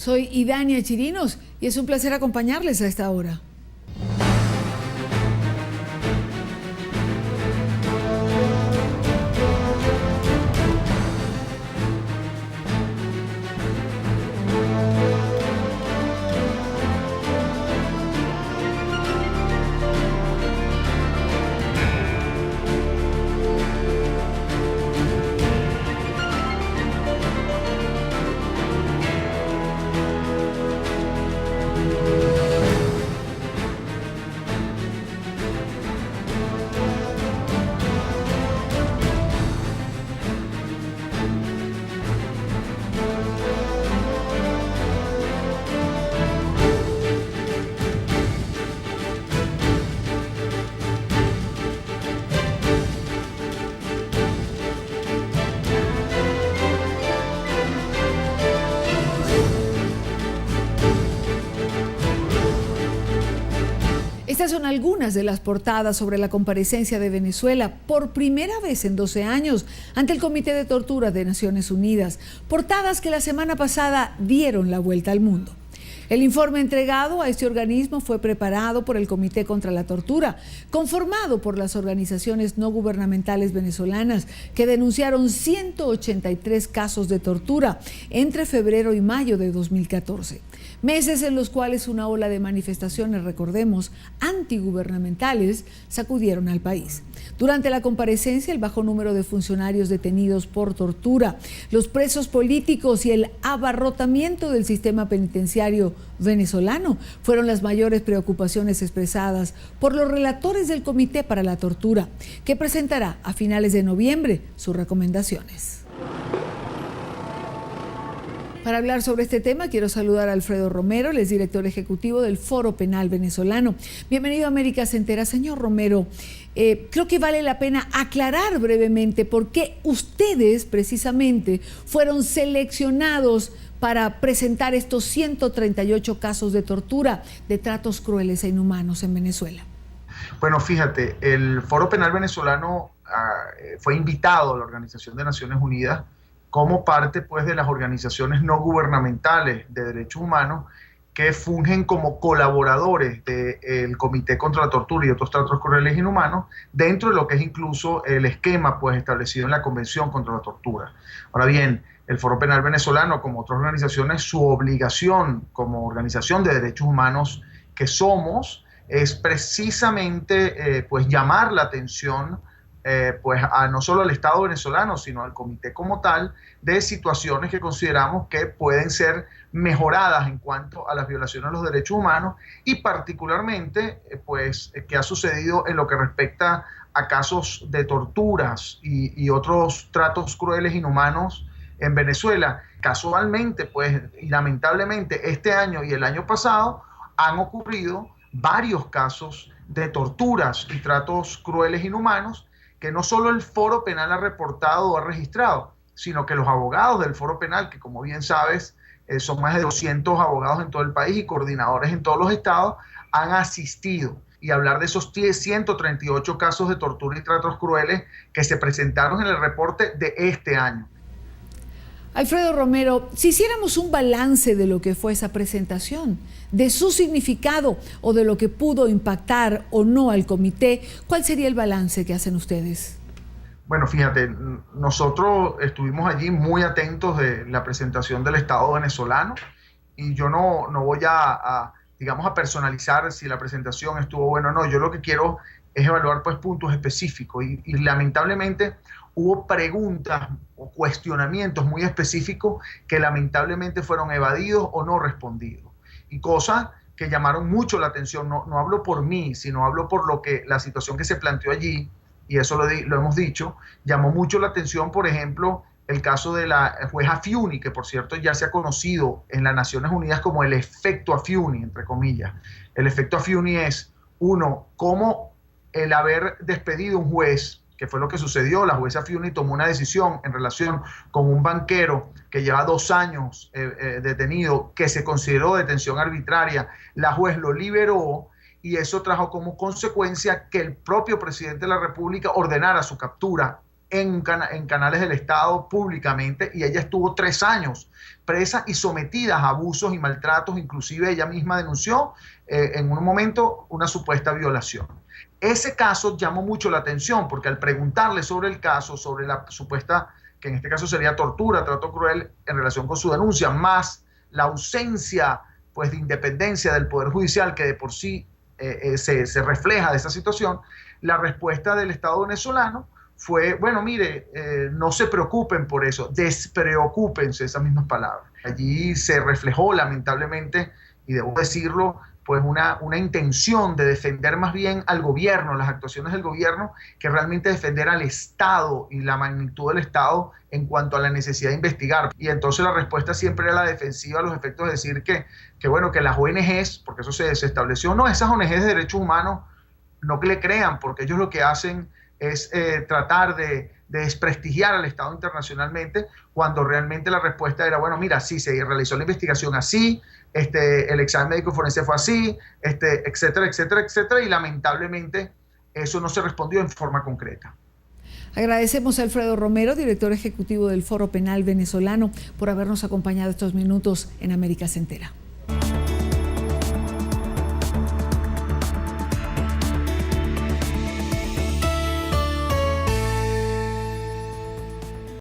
Soy Idania Chirinos y es un placer acompañarles a esta hora. Estas son algunas de las portadas sobre la comparecencia de Venezuela por primera vez en 12 años ante el Comité de Tortura de Naciones Unidas. Portadas que la semana pasada dieron la vuelta al mundo. El informe entregado a este organismo fue preparado por el Comité contra la Tortura, conformado por las organizaciones no gubernamentales venezolanas que denunciaron 183 casos de tortura entre febrero y mayo de 2014. Meses en los cuales una ola de manifestaciones, recordemos, antigubernamentales, sacudieron al país. Durante la comparecencia, el bajo número de funcionarios detenidos por tortura, los presos políticos y el abarrotamiento del sistema penitenciario venezolano fueron las mayores preocupaciones expresadas por los relatores del Comité para la Tortura, que presentará a finales de noviembre sus recomendaciones. Para hablar sobre este tema, quiero saludar a Alfredo Romero, él es director ejecutivo del Foro Penal Venezolano. Bienvenido a América Centera. Señor Romero, creo que vale la pena aclarar brevemente por qué ustedes precisamente fueron seleccionados para presentar estos 138 casos de tortura, de tratos crueles e inhumanos en Venezuela. Bueno, fíjate, el Foro Penal Venezolano fue invitado a la Organización de Naciones Unidas como parte pues, de las organizaciones no gubernamentales de derechos humanos que fungen como colaboradores del Comité contra la Tortura y otros tratos crueles e inhumanos dentro de lo que es incluso el esquema pues, establecido en la Convención contra la Tortura. Ahora bien, el Foro Penal Venezolano, como otras organizaciones, su obligación como organización de derechos humanos que somos, es precisamente pues, llamar la atención pues no solo al Estado venezolano, sino al comité como tal, de situaciones que consideramos que pueden ser mejoradas en cuanto a las violaciones a los derechos humanos y particularmente pues que ha sucedido en lo que respecta a casos de torturas y otros tratos crueles, inhumanos en Venezuela. Casualmente, pues, y lamentablemente, este año y el año pasado han ocurrido varios casos de torturas y tratos crueles, inhumanos, que no solo el Foro Penal ha reportado o ha registrado, sino que los abogados del Foro Penal, que como bien sabes, son más de 200 abogados en todo el país y coordinadores en todos los estados, han asistido. Y hablar de esos 138 casos de tortura y tratos crueles que se presentaron en el reporte de este año. Alfredo Romero, si hiciéramos un balance de lo que fue esa presentación, de su significado o de lo que pudo impactar o no al comité, ¿cuál sería el balance que hacen ustedes? Bueno, fíjate, nosotros estuvimos allí muy atentos de la presentación del Estado venezolano y yo no voy digamos, a personalizar si la presentación estuvo buena o no. Yo lo que quiero es evaluar pues, puntos específicos y lamentablemente hubo preguntas o cuestionamientos muy específicos que lamentablemente fueron evadidos o no respondidos. Y cosas que llamaron mucho la atención, no hablo por mí, sino hablo por la situación que se planteó allí, y eso lo hemos dicho, llamó mucho la atención, por ejemplo, el caso de la jueza Afiuni, que por cierto ya se ha conocido en las Naciones Unidas como el efecto Afiuni, entre comillas. El efecto Afiuni es, uno, cómo el haber despedido un juez, que fue lo que sucedió, la jueza Afiuni tomó una decisión en relación con un banquero que lleva 2 años detenido, que se consideró detención arbitraria, la juez lo liberó y eso trajo como consecuencia que el propio presidente de la República ordenara su captura en canales del Estado públicamente, y ella estuvo 3 años presa y sometida a abusos y maltratos. Inclusive ella misma denunció en un momento una supuesta violación. Ese caso llamó mucho la atención porque al preguntarle sobre el caso, sobre la supuesta, que en este caso sería tortura, trato cruel en relación con su denuncia, más la ausencia pues de independencia del Poder Judicial que de por sí se refleja de esa situación, la respuesta del Estado venezolano fue, bueno, mire, no se preocupen por eso, despreocúpense, esas mismas palabras. Allí se reflejó lamentablemente, y debo decirlo, pues una intención de defender más bien al gobierno, las actuaciones del gobierno, que realmente defender al Estado y la magnitud del Estado en cuanto a la necesidad de investigar. Y entonces la respuesta siempre era la defensiva, a los efectos de decir que bueno, que las ONGs, porque eso se estableció, no, esas ONGs de derechos humanos no que le crean, porque ellos lo que hacen es tratar de desprestigiar al Estado internacionalmente, cuando realmente la respuesta era, bueno, mira, sí, se realizó la investigación así, el examen médico forense fue así, etcétera, etcétera, etcétera, y lamentablemente eso no se respondió en forma concreta. Agradecemos a Alfredo Romero, director ejecutivo del Foro Penal Venezolano, por habernos acompañado estos minutos en América Se Entera.